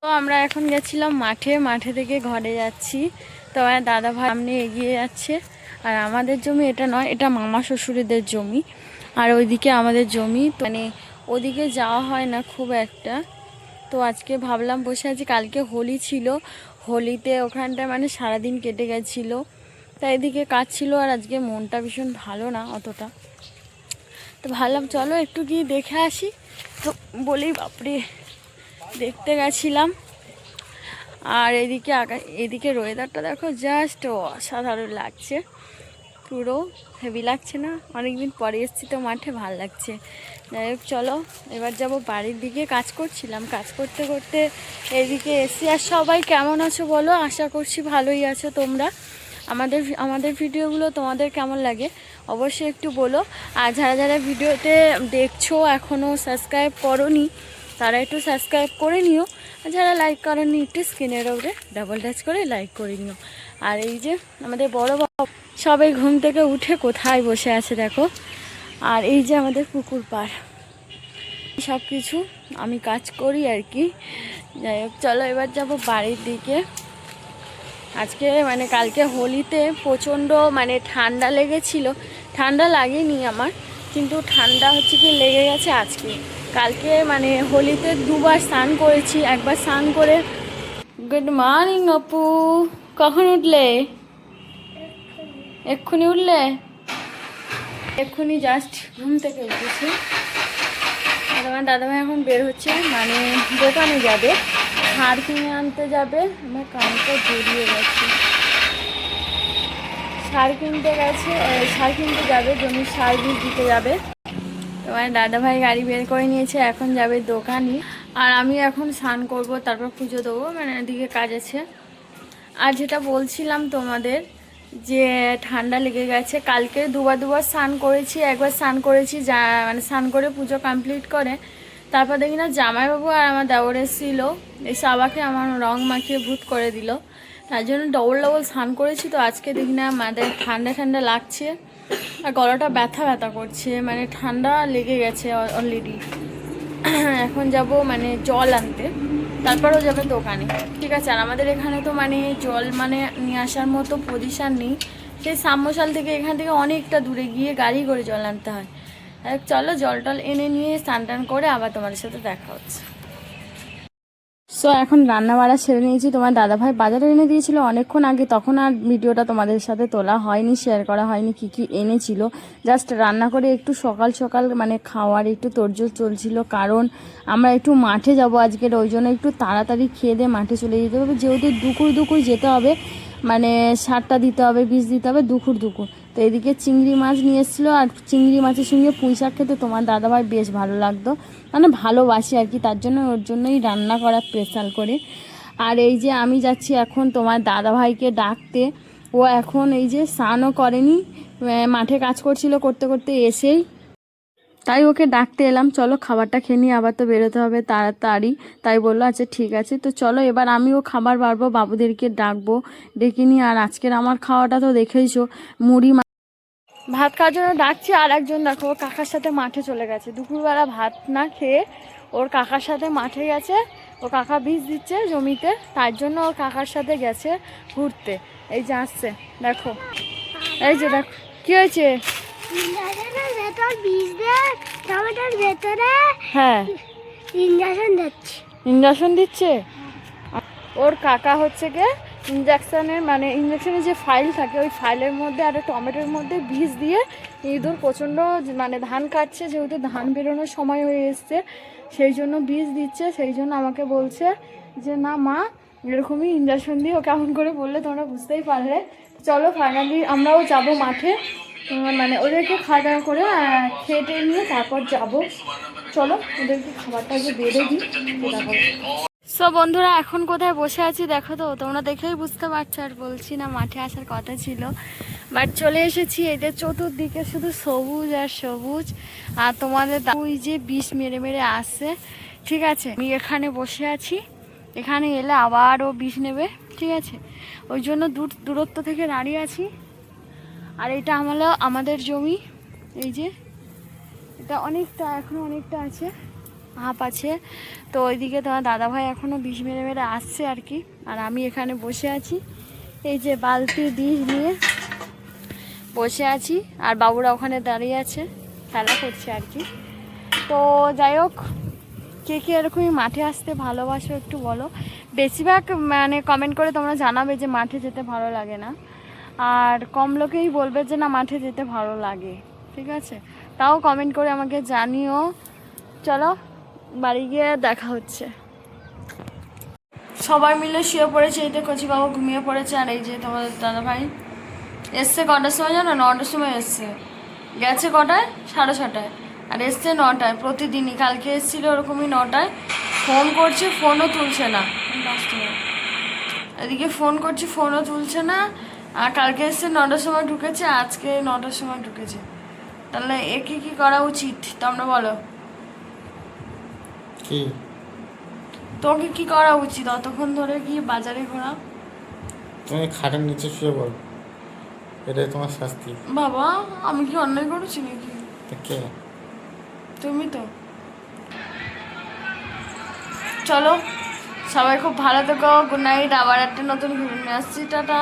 তো আমরা এখন গেছিলাম মাঠে থেকে ঘরে যাচ্ছি। তো আমার দাদা ভাই সামনে এগিয়ে যাচ্ছে। আর আমাদের জমি এটা নয়, এটা মামা শ্বশুরদের জমি। আর ওইদিকে আমাদের জমি, মানে ওদিকে যাওয়া হয় না খুব একটা। তো আজকে ভাবলাম বসে আছি, কালকে হোলি ছিল, হোলিতে ওখানটায় মানে সারাদিন কেটে গেছিলো। তাই এদিকে কাজ ছিল, আর আজকে মনটা ভীষণ ভালো না অতটা। তো ভাবলাম চলো একটু গিয়ে দেখে আসি। তো বলেই বাপরে দেখতে গেছিলাম। আর এদিকে ওয়েদারটা দেখো, জাস্ট অসাধারণ লাগছে, পুরো হেভি লাগছে না? অনেকদিন পরে এসেছি তো মাঠে, ভাল লাগছে। যাই হোক চলো এবার যাব বাড়ির দিকে। কাজ করছিলাম, কাজ করতে করতে এদিকে এসে। আর সবাই কেমন আছো বলো? আশা করছি ভালোই আছো তোমরা। আমাদের ভিডিওগুলো তোমাদের কেমন লাগে অবশ্যই একটু বলো। আর যারা যারা ভিডিওতে দেখছো এখনও সাবস্ক্রাইব করোনি, তারা একটু সাবস্ক্রাইব করে নিও। আর যারা লাইক করেননি একটু স্ক্রিনের উপরে ডাবল টাচ করে লাইক করে নিও। আর এই যে আমাদের বড় বাবা সবাই ঘুম থেকে উঠে কোথায় বসে আছে দেখো। আর এই যে আমাদের পুকুর পাড়, সব কিছু আমি কাজ করি আর কি। যাই হোক চলো এবার যাব বাড়ির দিকে। আজকে মানে কালকে হোলিতে প্রচণ্ড মানে ঠান্ডা লেগেছিল। ঠান্ডা লাগেনি আমার, কিন্তু ঠান্ডা হচ্ছে কি লেগে গেছে আজকে। কালকে মানে হোলিতে দুবার স্নান করেছি। একবার স্নান করে, গুড মর্নিং অপু, কখন উঠলে? এক্ষুনি উঠলে? এক্ষুনি জাস্ট ঘুম থেকে উঠেছি। আর আমার দাদাভাই এখন বের হচ্ছে, মানে দোকানে যাবে, সার কিনে আনতে যাবে। আমার কানটা জড়িয়ে গেছে। সার কিনতে যাবে, জমির সার বীজ দিতে যাবে। তোমার দাদাভাই গাড়ি বের করে নিয়েছে, এখন যাবে দোকানে। আর আমি এখন স্নান করব, তারপর পুজো দেবো, মানে এদিকে কাজ আছে। আর যেটা বলছিলাম তোমাদের, যে ঠান্ডা লেগে গেছে। কালকে দুবার স্নান করেছি। একবার স্নান করেছি মানে স্নান করে পুজো কমপ্লিট করে তারপর দেখি না জামাইবাবু আর আমার দেওর এসেছিল, এসে আবাকে আমার রং মাখিয়ে ভূত করে দিল। তার জন্য ডবল স্নান করেছি। তো আজকে দেখি না আমাদের ঠান্ডা লাগছে, আর গলাটা ব্যথা করছে, মানে ঠান্ডা লেগে গেছে অলরেডি। এখন যাব মানে জল আনতে, তারপরও যাবে দোকানে, ঠিক আছে। আর আমাদের এখানে তো মানে জল মানে নিয়ে আসার মতো পজিশান নেই। সেই সাম্যশাল থেকে এখান থেকে অনেকটা দূরে গিয়ে গাড়ি করে জল আনতে হয়। চলো জল টল এনে নিয়ে স্নান টান করে আবার তোমাদের সাথে দেখা হচ্ছে। সো এখন রান্না বাড়া সেরে নিয়েছি। তোমার দাদাভাই বাজারে এনে দিয়েছিল অনেকক্ষণ আগে, তখন আর ভিডিওটা তোমাদের সাথে তোলা হয়নি, শেয়ার করা হয়নি কী কী এনেছিল। জাস্ট রান্না করে একটু সকাল সকাল মানে খাওয়ার একটু তোড়জোড় চলছিল, কারণ আমরা একটু মাঠে যাব আজকের, ওই জন্য একটু তাড়াতাড়ি খেয়ে দিয়ে মাঠে চলে যেতে হবে। যেহেতু দুপুর যেতে হবে, মানে সারটা দিতে হবে, বীজ দিতে হবে দুপুর। তো এদিকে চিংড়ি মাছ নিয়ে এসেছিলো, আর চিংড়ি মাছের সঙ্গে পুঁই শাক খেতে তোমার দাদাভাই বেশ ভালো লাগতো, মানে ভালোবাসি আর কি, তার জন্য ওর জন্যই রান্না করা স্পেশাল করে। আর এই যে আমি যাচ্ছি এখন তোমার দাদাভাইকে ডাকতে। ও এখন এই যে স্নানও করেনি, মাঠে কাজ করছিল, করতে করতে এসেই তাই ওকে ডাকতে এলাম। চলো খাবারটা খেয়ে নিয়ে আবার তো বেরোতে হবে তাড়াতাড়ি। তাই বললো আচ্ছা ঠিক আছে। তো চলো এবার আমিও খাবার বাড়বো, বাবুদেরকে ডাকবো, ডেকে নিয়ে। আর আজকের আমার খাওয়াটা তো দেখেইছো, মুড়ি ভাত খাওয়ার জন্য ডাকছি। আর একজন দেখো ওর কাকার সাথে মাঠে চলে গেছে, দুপুরবেলা ভাত না খেয়ে ওর কাকার সাথে মাঠে গেছে। ওর কাকা বীজ দিচ্ছে জমিতে, তার জন্য ওর কাকার সাথে গেছে ঘুরতে। এই যে আসছে দেখো, এই যে দেখো কি হয়েছে। হ্যাঁ ইঞ্জেকশন দিচ্ছে। ওর কাকা হচ্ছে গিয়ে ইঞ্জেকশনের যে ফাইল থাকে, ওই ফাইলের মধ্যে আর টমেটোর মধ্যে বীজ দিয়ে ইঁদুর প্রচণ্ড মানে ধান কাটছে, যেহেতু ধান বেরোনোর সময় হয়ে এসছে, সেই জন্য বীজ দিচ্ছে। সেই জন্য আমাকে বলছে যে না মা এরকমই ইঞ্জেকশন দিয়ে, ও কেমন করে বললে তোমরা বুঝতেই পারলে। চলো ফাইনালি আমরাও যাব মাঠে, মানে ওদেরকে খাওয়া দাওয়া করে খেটে নিয়ে তারপর যাব। চলো ওদেরকে খাবারটা আগে বেড়ে দিই। সো বন্ধুরা এখন কোথায় বসে আছি দেখো, তো তোমরা দেখেই বুঝতে পারছো। আর বলছি না মাঠে আসার কথা ছিল, বাট চলে এসেছি। এদের চতুর্দিকে শুধু সবুজ আর সবুজ। আর তোমাদের ওই যে বিষ মেরে মেরে আসছে, ঠিক আছে। আমি এখানে বসে আছি, এখানে এলে আবারও বিষ নেবে, ঠিক আছে। ওই জন্য দূরত্ব থেকে দাঁড়িয়ে আছি। আর এটা আমাদের জমি, এই যে এটা অনেকটা এখনো অনেকটা আছে। হাঁপ আছে। তো ওইদিকে তোমার দাদাভাই এখনও বিষ মেরে মেরে আসছে আর কি। আর আমি এখানে বসে আছি, এই যে বালতি ডিশ নিয়ে বসে আছি, আর বাবুরা ওখানে দাঁড়িয়ে আছে, খেলা করছে আর কি। তো যাই হোক, কে কে এরকমই মাঠে আসতে ভালোবাসো একটু বলো। বেশিরভাগ মানে কমেন্ট করে তোমরা জানাবে যে মাঠে যেতে ভালো লাগে না, আর কম লোকেই বলবে যে না মাঠে যেতে ভালো লাগে। ঠিক আছে, তাও কমেন্ট করে আমাকে জানিও। চলো বাড়ি গিয়ে দেখা হচ্ছে। সবাই মিলে শুয়ে পড়েছে, এই তো কচিবাবু ঘুমিয়ে পড়েছে, আর এই যে তোমাদের দাদাভাই এসছে কটার সময় জানো? 9টার সময় এসছে, গেছে কটায়? 6:30টায়, আর এসছে 9টায়। প্রতিদিনই, কালকে এসেছিল ওরকমই 9টায়। ফোন করছে, ফোনও তুলছে না। এদিকে ফোন করছি, ফোনও তুলছে না। আর কালকে এসছে 9টার সময় ঢুকেছে, আজকে 9টার সময় ঢুকেছে। তাহলে একে কি করা উচিত তোমরা বলো? কি তোকে কি করা উচিত? অতক্ষণ ধরে কি বাজারে ঘোরা? তুমি খাটের নিচে শুয়ে পড়ো, এটাই তোমার শাস্তি। বাবা, আমি কি অন্যায় করেছি নাকি? তা কে? তুমি তো। চলো সবাই খুব ভালো থেকো, গুড নাইট। আবার একটা নতুন ভিডিও নিয়ে আসছি, টাটা।